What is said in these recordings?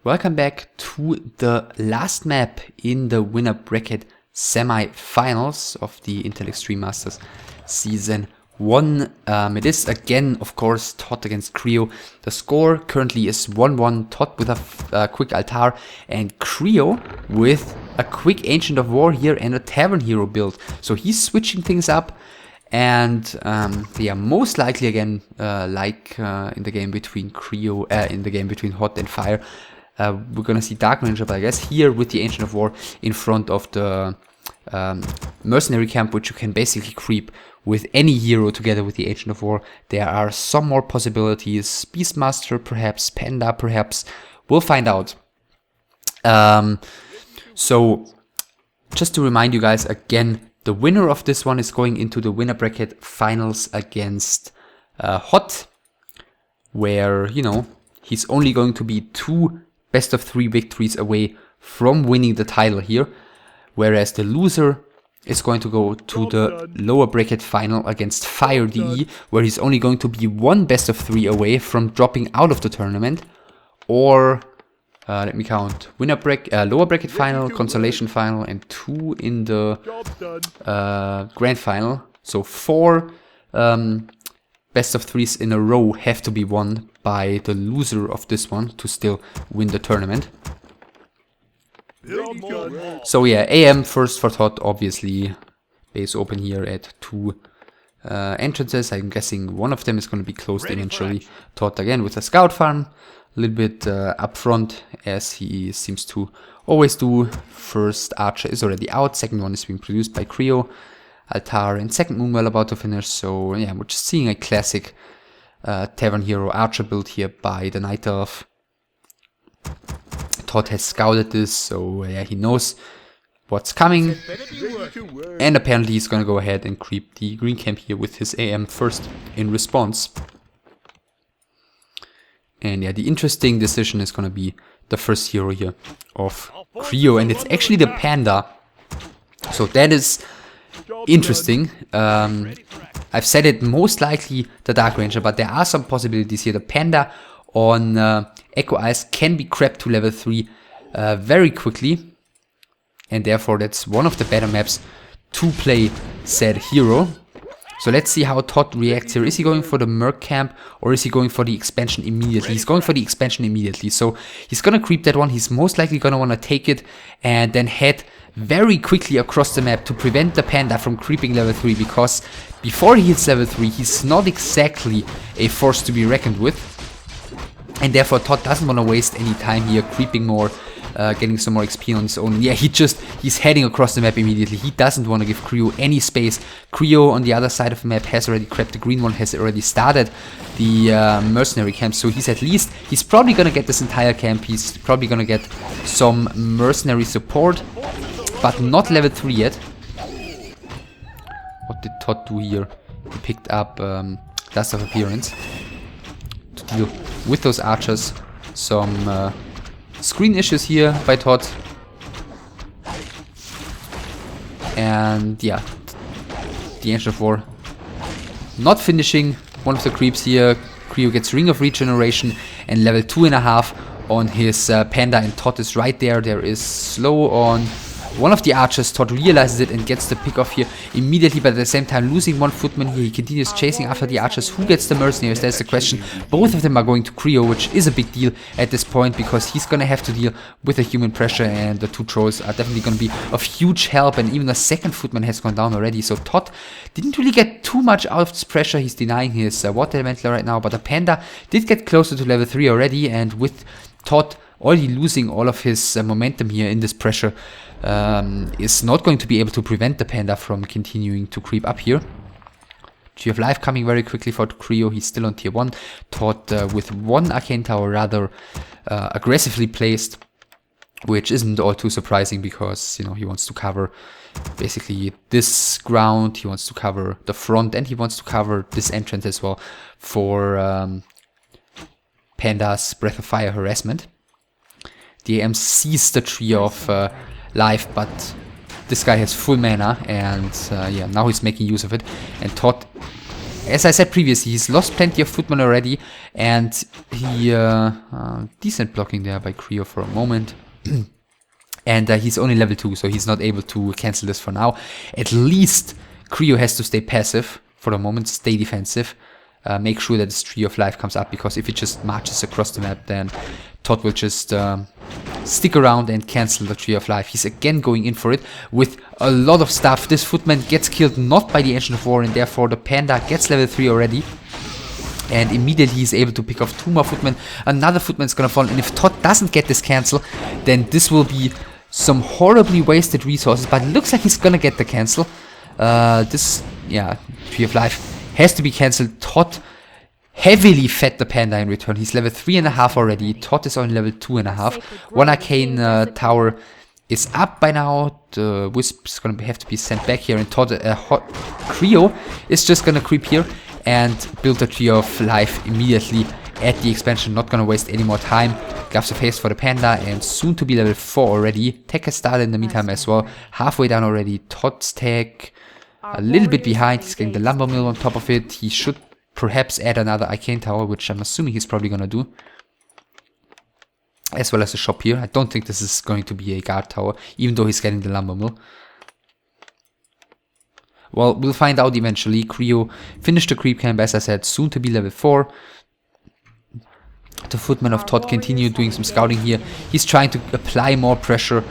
Welcome back to the last map in the winner bracket semi-finals of the Intel Extreme Masters Season 1. It is again, of course, ToD against Creo. The score currently is 1-1, ToD with a quick altar and Creo with a quick Ancient of War here and a Tavern Hero build. So he's switching things up. And yeah, most likely again, in the game between ToD and Fire, we're gonna see Dark Ranger, but I guess here with the Ancient of War in front of the mercenary camp, which you can basically creep with any hero together with the Ancient of War. There are some more possibilities. Beastmaster, perhaps Panda, perhaps. We'll find out. So just to remind you guys again, the winner of this one is going into the winner bracket finals against Hot, where, you know, he's only going to be 2 best of 3 victories away from winning the title here, whereas the loser is going to go to the lower bracket final against Fire DE, where he's only going to be 1 best of 3 away from dropping out of the tournament, or let me count, lower bracket final, consolation final, and 2 in the grand final. So 4 best of 3s in a row have to be won by the loser of this one to still win the tournament. So yeah, AM first for ToD, obviously. Base open here at 2 entrances. I'm guessing one of them is going to be closed eventually. ToD again with a scout farm. A little bit up front, as he seems to always do. First archer is already out, second one is being produced by Creo. Altar and second Moonwell about to finish, so yeah, we're just seeing a classic Tavern Hero archer build here by the Night Elf. ToD has scouted this, so yeah, he knows what's coming. And apparently he's gonna go ahead and creep the green camp here with his AM first in response. And yeah, the interesting decision is gonna be the first hero here of Creo, and it's actually the Panda. So that is interesting. I've said it, most likely the Dark Ranger, but there are some possibilities here. The Panda on Echo Eyes can be crept to level 3 very quickly, and therefore that's one of the better maps to play said hero. So let's see how ToD reacts here. Is he going for the Merc camp or is he going for the expansion immediately? He's going for the expansion immediately. So he's gonna creep that one. He's most likely gonna wanna take it and then head very quickly across the map to prevent the Panda from creeping level 3, because before he hits level 3, he's not exactly a force to be reckoned with. And therefore ToD doesn't wanna waste any time here creeping more, getting some more XP on his own. Yeah, he's heading across the map immediately. He doesn't want to give Creo any space. Creo on the other side of the map has already crept. The green one has already started the mercenary camp, so he's probably gonna get this entire camp. He's probably gonna get some mercenary support, but not level 3 yet. What did ToD do here? He picked up Dust of Appearance to deal with those archers. Some screen issues here by ToD. And yeah, the Ancient of War not finishing one of the creeps here. Creo gets Ring of Regeneration and level 2.5 on his Panda, and ToD is right there. There is slow on one of the archers. ToD realizes it and gets the pick off here immediately, but at the same time losing one footman here. He continues chasing after the archers. Who gets the mercenaries? That's the question. Both of them are going to Creo, which is a big deal at this point, because he's gonna have to deal with the human pressure, and the 2 trolls are definitely gonna be of huge help, and even the second footman has gone down already. So ToD didn't really get too much out of this pressure. He's denying his water elemental right now, but the Panda did get closer to level 3 already, and with ToD already losing all of his momentum here in this pressure, is not going to be able to prevent the Panda from continuing to creep up here. Tree of Life coming very quickly for Creo. He's still on tier 1. ToD with 1 Arcane Tower rather aggressively placed, which isn't all too surprising, because, you know, he wants to cover basically this ground, he wants to cover the front, and he wants to cover this entrance as well for Panda's Breath of Fire harassment. The AM sees the Tree of Life, but this guy has full mana, and yeah, now he's making use of it. And ToD as I said previously, he's lost plenty of footman already, and he decent blocking there by Creo for a moment. And he's only level 2, so he's not able to cancel this for now. At least Creo has to stay passive for the moment, stay defensive. Make sure that his Tree of Life comes up, because if it just marches across the map, then ToD will just stick around and cancel the Tree of Life. He's again going in for it with a lot of stuff. This footman gets killed not by the Ancient of War, and therefore the Panda gets level 3 already. And immediately he's able to pick off 2 more footmen. Another footman is gonna fall, and if ToD doesn't get this cancel, then this will be some horribly wasted resources. But it looks like he's gonna get the cancel. Yeah, Tree of Life has to be cancelled. ToD heavily fed the Panda in return. He's level 3.5 already. ToD is on level 2.5. 1 Arcane Tower is up by now. The Wisp is going to have to be sent back here. And ToD, Creo is just going to creep here and build a Tree of Life immediately at the expansion. Not going to waste any more time. Gloves of Haste for the Panda, and soon to be level 4 already. Tech has started in the meantime as well. Halfway down already. ToD's tech a little bit behind. He's getting the lumber mill on top of it. He should perhaps add another Arcane Tower, which I'm assuming he's probably gonna do, as well as a shop here. I don't think this is going to be a guard tower, even though he's getting the lumber mill. Well, we'll find out eventually. Creo finished the creep camp, as I said, soon to be level 4. The footman of ToD continued doing some scouting here. He's trying to apply more pressure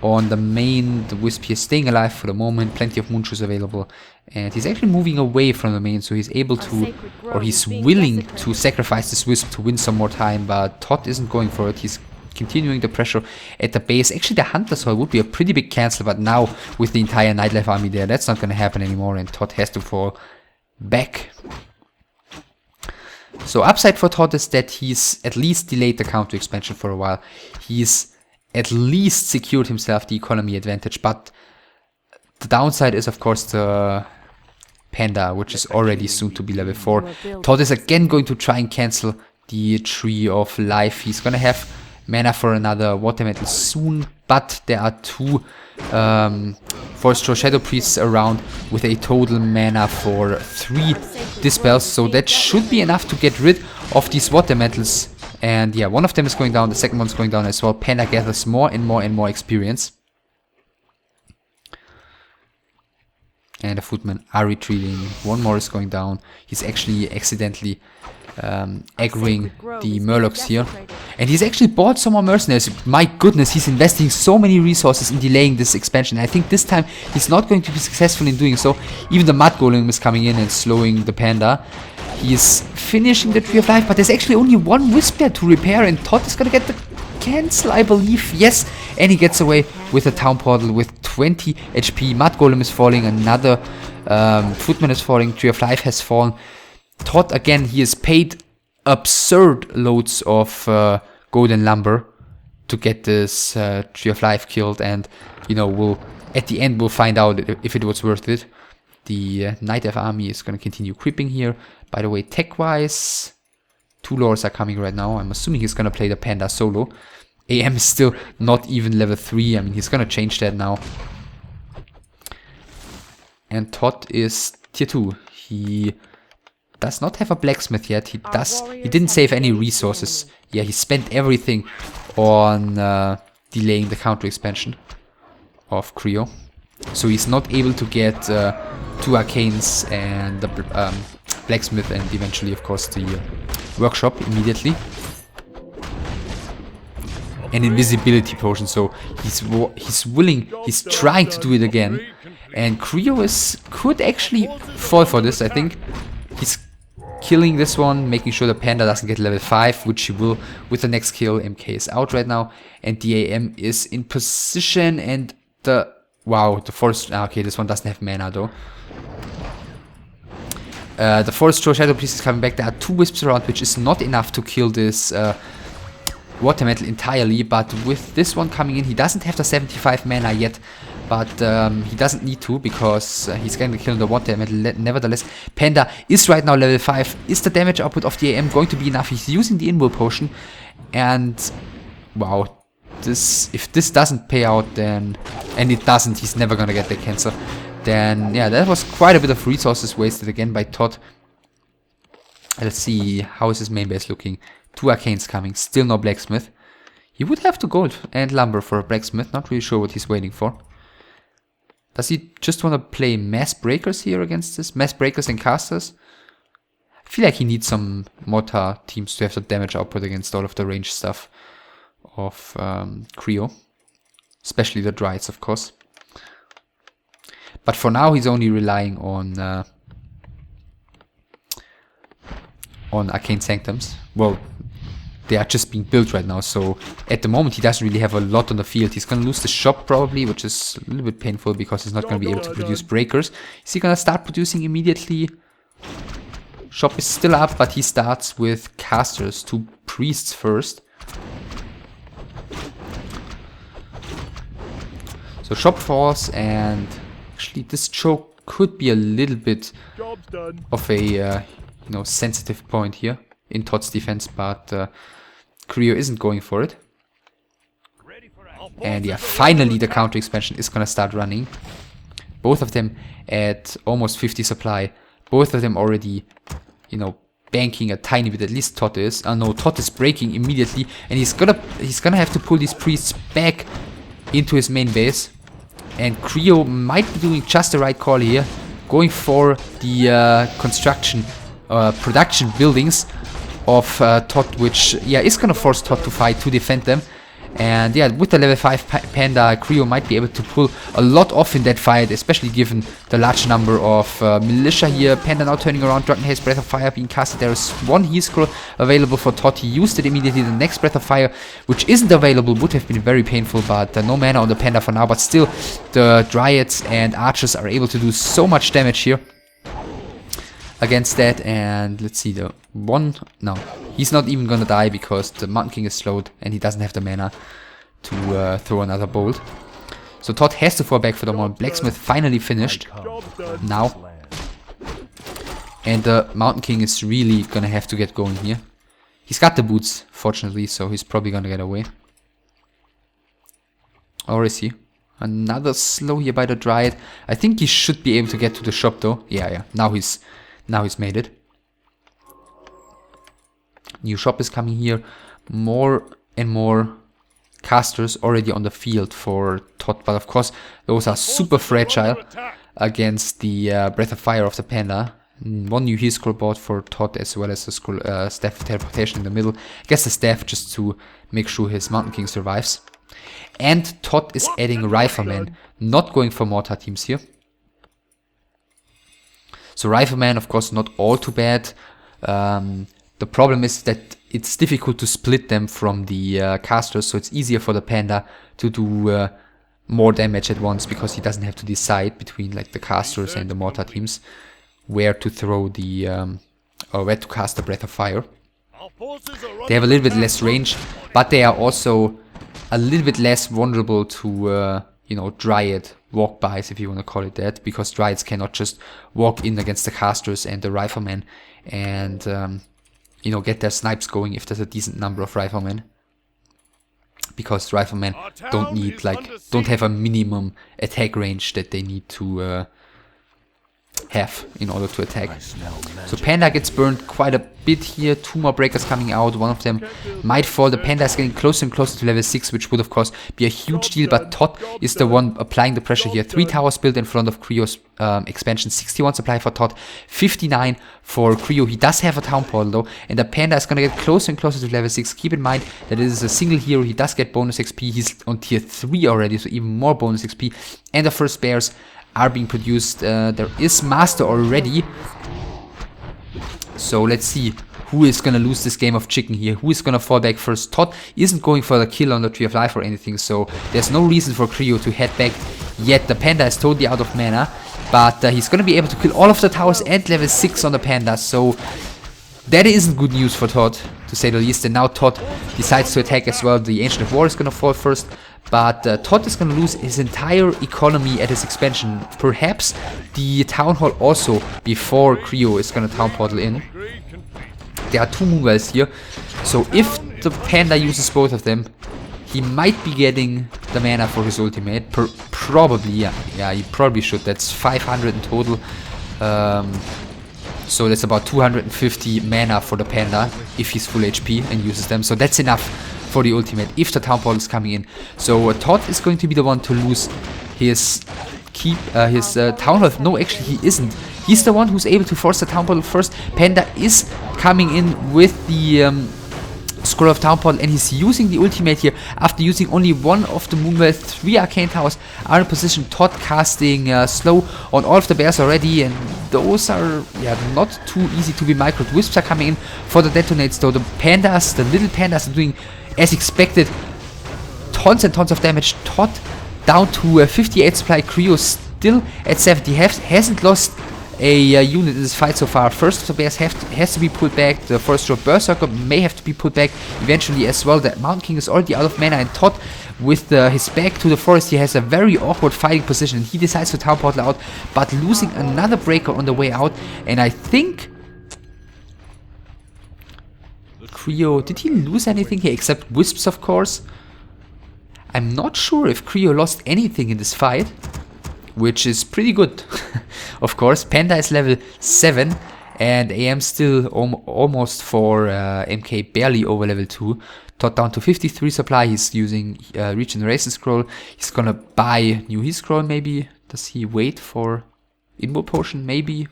on the main. The Wisp here staying alive for the moment. Plenty of Moonshoes available. And he's actually moving away from the main, so he's able to, or he's willing to sacrifice this Wisp to win some more time. But ToD isn't going for it. He's continuing the pressure at the base. Actually, the Hunter's Hall would be a pretty big cancel, but now with the entire Nightlife army there, that's not going to happen anymore, and ToD has to fall back. So upside for ToD is that he's at least delayed the counter expansion for a while. He's at least secured himself the economy advantage, but the downside is of course the Panda, which is already soon to be level 4. ToD is again going to try and cancel the Tree of Life. He's gonna have mana for another Water Metal soon, but there are 2 Forest Troll Shadow Priests around with a total mana for 3 Dispels, so that should be enough to get rid of these Water Metals. And yeah, one of them is going down, the second one's going down as well. Panda gathers more and more and more experience. And the footmen are retreating. One more is going down. He's actually accidentally aggroing the Murlocs here. And he's actually bought some more mercenaries. My goodness, he's investing so many resources in delaying this expansion. I think this time he's not going to be successful in doing so. Even the Mud Golem is coming in and slowing the Panda. He's finishing the Tree of Life, but there's actually only 1 Wisp there to repair, and ToD is gonna get the cancel, I believe. Yes, and he gets away with a Town Portal with 20 HP. Mud Golem is falling, another Footman is falling, Tree of Life has fallen. ToD, again, he has paid absurd loads of gold and lumber to get this Tree of Life killed, and, you know, at the end we'll find out if it was worth it. The Night Elf army is going to continue creeping here. By the way, tech-wise, 2 lords are coming right now. I'm assuming he's going to play the Panda solo. IEM is still not even level 3. I mean, he's going to change that now. And ToD is tier 2. He does not have a blacksmith yet. He didn't save any resources. Yeah, he spent everything on delaying the counter expansion of Creo. So he's not able to get 2 Arcanes and the blacksmith, and eventually, of course, the workshop immediately. An invisibility potion, so he's willing, he's trying to do it again. And Creo could actually fall for this, I think. He's killing this one, making sure the Panda doesn't get level 5, which he will with the next kill. MK is out right now, and the IEM is in position, and wow, the Forest... okay, this one doesn't have mana though. The Forest Troll Shadow Priest is coming back. There are 2 Wisps around, which is not enough to kill this Water Metal entirely, but with this one coming in, he doesn't have the 75 mana yet, but he doesn't need to, because he's going to kill the Water Metal. Nevertheless, Panda is right now level 5. Is the damage output of the IEM going to be enough? He's using the Inwell Potion, and wow, if this doesn't pay out, then, and it doesn't, he's never gonna get the cancel, then yeah, that was quite a bit of resources wasted again by ToD. Let's see, how is his main base looking? 2 arcanes coming, still no blacksmith. He would have to gold and lumber for a blacksmith, not really sure what he's waiting for. Does he just want to play mass breakers here against this? Mass breakers and casters? I feel like he needs some mortar teams to have the damage output against all of the range stuff of Creo. Especially the Dryades, of course. But for now he's only relying on Arcane Sanctums. Well, they are just being built right now, so at the moment he doesn't really have a lot on the field. He's gonna lose the shop probably, which is a little bit painful because he's not gonna be able to produce breakers. Is he gonna start producing immediately? Shop is still up, but he starts with casters, 2 priests first. So shop falls, and actually this choke could be a little bit of a you know, sensitive point here in ToD's defense, but Creo isn't going for it. And yeah, finally the counter expansion is gonna start running. Both of them at almost 50 supply. Both of them already, you know, banking a tiny bit. At least ToD is. No, ToD is breaking immediately, and he's gonna have to pull these priests back into his main base. And Creo might be doing just the right call here, going for the production buildings of ToD, which yeah is gonna force ToD to fight to defend them. And yeah, with the level 5 Panda, Creo might be able to pull a lot off in that fight, especially given the large number of militia here. Panda now turning around, Dragon Haze, Breath of Fire being casted. There is 1 heal scroll available for ToD. He used it immediately. The next Breath of Fire, which isn't available, would have been very painful, but no mana on the Panda for now. But still, the Dryads and Archers are able to do so much damage here against that. And let's see, the one, no, he's not even gonna die because the Mountain King is slowed and he doesn't have the mana to throw another bolt. So ToD has to fall back for the moment. Blacksmith finally finished now, and the Mountain King is really gonna have to get going here. He's got the boots, fortunately, so he's probably gonna get away. Or is he? Another slow here by the Dryad. I think he should be able to get to the shop though. Yeah, now he's made it. New shop is coming here. More and more casters already on the field for ToD, but of course those are super fragile against the Breath of Fire of the Panda. 1 new heal scroll board for ToD, as well as the staff of teleportation in the middle. I guess the staff just to make sure his Mountain King survives. And ToD is adding Rifleman, not going for mortar teams here. So Rifleman, of course, not all too bad. The problem is that it's difficult to split them from the casters, so it's easier for the Panda to do more damage at once, because he doesn't have to decide between like the casters and the mortar teams where to throw the or where to cast the Breath of Fire. They have a little bit less range, but they are also a little bit less vulnerable to you know, Dryad walk-bys, if you want to call it that, because Dryads cannot just walk in against the casters and the Riflemen and you know, get their snipes going if there's a decent number of Riflemen. Because Riflemen don't have a minimum attack range that they need to have in order to attack. So Panda gets burned quite a bit here. 2 more breakers coming out. One of them might fall. The Panda is getting closer and closer to level 6, which would of course be a huge deal, but ToD is the one applying the pressure here. 3 towers built in front of Creo's expansion. 61 supply for ToD, 59 for Creo. He does have a town portal though, and the Panda is gonna get closer and closer to level 6. Keep in mind that it is a single hero. He does get bonus XP. He's on tier 3 already, so even more bonus XP. And the first bears are being produced. There is Master already. So let's see who is gonna lose this game of chicken here. Who is gonna fall back first? ToD isn't going for the kill on the Tree of Life or anything, so there's no reason for Creo to head back yet. The Panda is totally out of mana, but he's gonna be able to kill all of the towers and level 6 on the Panda, so that isn't good news for ToD, to say the least. And now ToD decides to attack as well. The Ancient of War is gonna fall first, but ToD is gonna lose his entire economy at his expansion. Perhaps the Town Hall also, before Creo is gonna Town Portal in. There are 2 Moonwells here, so if the Panda uses both of them, he might be getting the mana for his ultimate. Probably, yeah, he probably should. That's 500 in total. So that's about 250 mana for the Panda if he's full HP and uses them. So that's enough for the ultimate if the Town Portal is coming in. So ToD is going to be the one to lose his Town Hall. No, actually he isn't. He's the one who's able to force the Town Portal first. Panda is coming in with the Scroll of Town Portal, and he's using the ultimate here after using only one of the Moonwell. 3 Arcane Towers are in position. ToD casting slow on all of the bears already, and those are not too easy to be microed. Wisps are coming in for the detonates though. The pandas, the little pandas, are doing as expected tons and tons of damage. ToD down to 58 supply. Creo still at 70. Hasn't lost a unit in this fight so far. First of the bears has to be pulled back. The Forest Road Berserker may have to be pulled back eventually as well. The Mountain King is already out of mana, and ToD, with his back to the forest, he has a very awkward fighting position. He decides to Town Portal out, but losing another breaker on the way out. And I think Creo, did he lose anything here except Wisps, of course? I'm not sure if Creo lost anything in this fight, which is pretty good. Of course, Panda is level 7 and IEM still almost for MK barely over level 2. ToD down to 53 supply. He's using Regeneration Scroll. He's gonna buy new Heal Scroll maybe. Does he wait for Invo Potion maybe?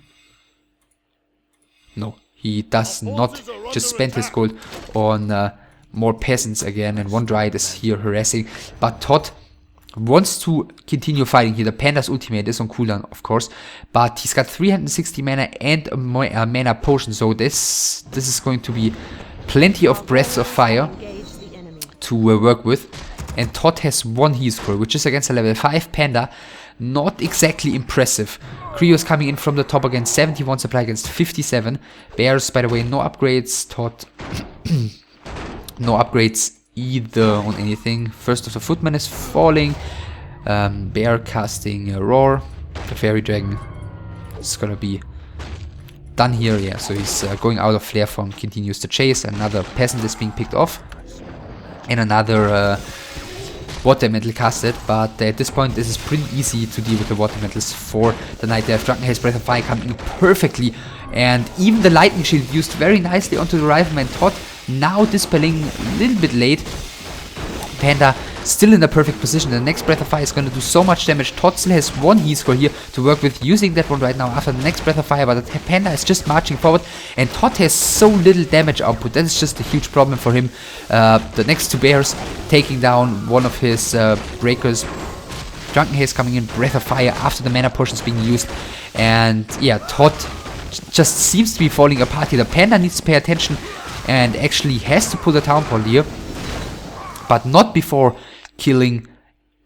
No, he does not. Just spend his gold on more peasants again, and one Dryad is here harassing. But ToD wants to continue fighting here. The Panda's ultimate is on cooldown, of course, but he's got 360 mana and a mana potion, so this is going to be plenty of breaths of fire to work with. And ToD has one Heal Scroll, which is against a level 5 Panda. Not exactly impressive. Creo is coming in from the top again, 71 supply against 57. Bears, by the way, no upgrades. ToD no upgrades either on anything. First of the Footman is falling. Bear casting a Roar. The Fairy Dragon is gonna be done here. Yeah, so he's going out of Flare Form, continues to chase. Another Peasant is being picked off. And another Water Elemental casted. But at this point, this is pretty easy to deal with the Water Elementals for the Night Elf. Drunken Haze Breath of Fire coming in perfectly. And even the Lightning Shield used very nicely onto the Rifleman. ToD now dispelling a little bit late. Panda still in the perfect position. The next Breath of Fire is going to do so much damage. ToD still has one Heal Scroll here to work with, using that one right now after the next Breath of Fire, but the Panda is just marching forward, and ToD has so little damage output. That is just a huge problem for him. The next two bears taking down one of his breakers. Drunken Haze coming in, Breath of Fire after the mana potions being used, and yeah, ToD just seems to be falling apart here. The Panda needs to pay attention and actually has to pull the Town Portal here, but not before killing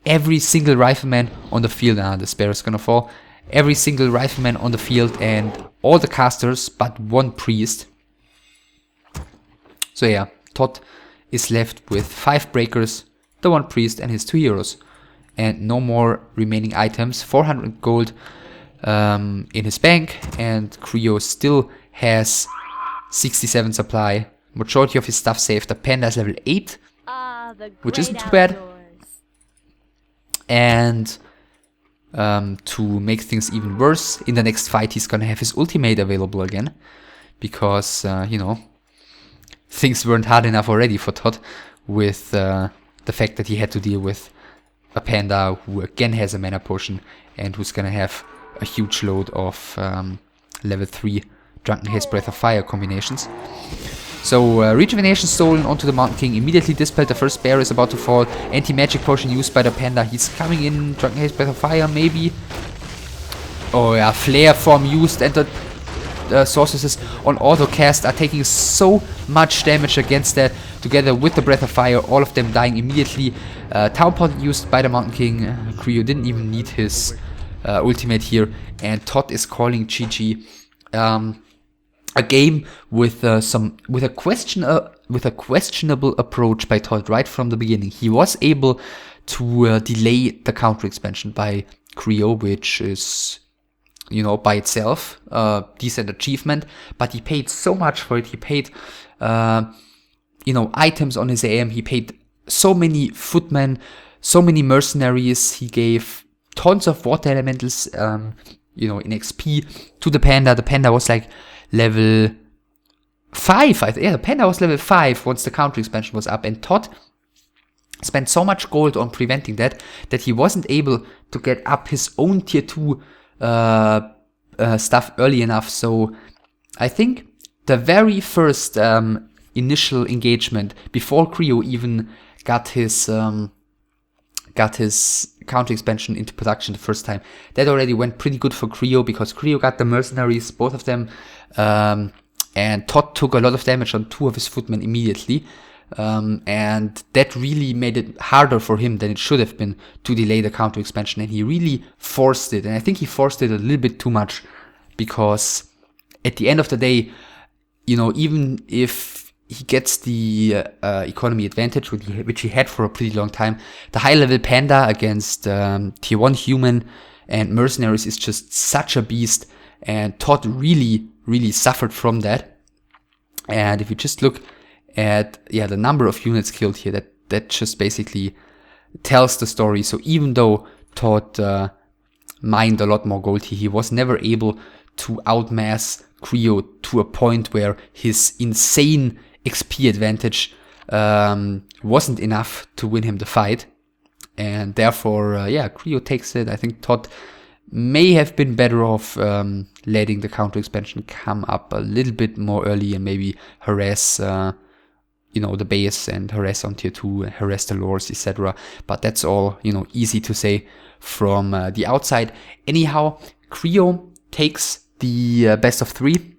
every single Rifleman on the field. The Spear is gonna fall. Every single Rifleman on the field and all the casters but one Priest. So yeah, ToD is left with 5 breakers, the 1 Priest and his 2 heroes. And no more remaining items. 400 gold in his bank, and Creo still has 67 supply. Majority of his stuff saved. The Panda is level 8, which isn't too bad. And to make things even worse, in the next fight he's gonna have his ultimate available again, because you know, things weren't hard enough already for ToD with the fact that he had to deal with a Panda who again has a mana potion and who's gonna have a huge load of level 3 Drunken Haze Breath of Fire combinations. So Rejuvenation stolen onto the Mountain King, immediately dispelled. The first bear is about to fall. Anti-magic potion used by the Panda. He's coming in. Drunken Haze Breath of Fire maybe. Oh yeah, Flare Form used, and the sorceresses on auto cast are taking so much damage against that. Together with the Breath of Fire, all of them dying immediately. Town Portal used by the Mountain King. Creo didn't even need his ultimate here, and ToD is calling GG. A game with a questionable approach by ToD right from the beginning. He was able to delay the counter expansion by Creo, which is, you know, by itself a decent achievement. But he paid so much for it. He paid, you know, items on his IEM. He paid so many footmen, so many mercenaries. He gave tons of water elementals, you know, in XP to the Panda. The Panda was like level 5. Yeah, Panda was level 5 once the counter expansion was up, and ToD spent so much gold on preventing that he wasn't able to get up his own tier 2 stuff early enough. So I think the very first initial engagement before Creo even got his counter expansion into production the first time, that already went pretty good for Creo, because Creo got the mercenaries, both of them, and ToD took a lot of damage on 2 of his footmen immediately. And that really made it harder for him than it should have been to delay the counter expansion, and he really forced it. And I think he forced it a little bit too much, because at the end of the day, you know, even if he gets the economy advantage, which he had for a pretty long time, the high level Panda against tier 1 human and mercenaries is just such a beast, and ToD really suffered from that. And if you just look at the number of units killed here, that just basically tells the story. So even though ToD mined a lot more gold, he was never able to outmass Creo to a point where his insane XP advantage wasn't enough to win him the fight, and therefore Creo takes it. I think ToD may have been better off letting the counter expansion come up a little bit more early and maybe harass the base and harass on tier 2, harass the lores, etc. But that's all, easy to say from the outside. Anyhow, Creo takes the best of 3,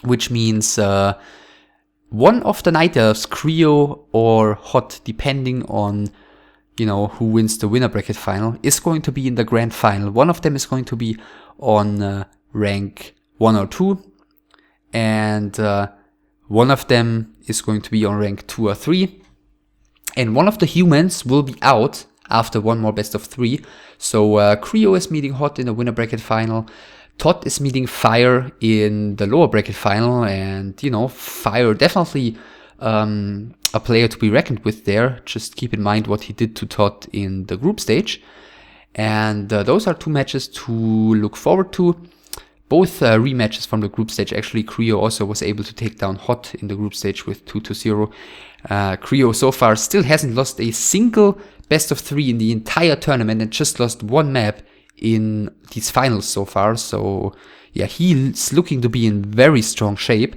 which means one of the night elves, Creo or Hot, depending on who wins the winner bracket final, is going to be in the grand final. One of them is going to be on rank 1 or 2, and one of them is going to be on rank 2 or 3, and one of the humans will be out after one more best of 3. So Creo is meeting Hot in the winner bracket final. ToD is meeting Fire in the lower bracket final, and Fire definitely a player to be reckoned with there. Just keep in mind what he did to ToD in the group stage. And those are 2 matches to look forward to. Both rematches from the group stage. Actually, Creo also was able to take down Hot in the group stage with 2-0. Creo so far still hasn't lost a single best of 3 in the entire tournament, and just lost 1 map in these finals so far. So yeah, he's looking to be in very strong shape.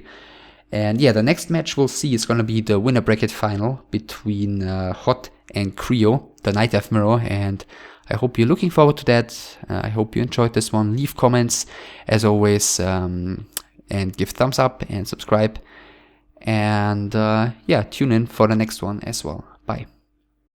And yeah, the next match we'll see is going to be the winner bracket final between Hot and Creo, the Night Elf Mirror, and I hope you're looking forward to that. I hope you enjoyed this one. Leave comments as always, and give thumbs up and subscribe. And tune in for the next one as well. Bye.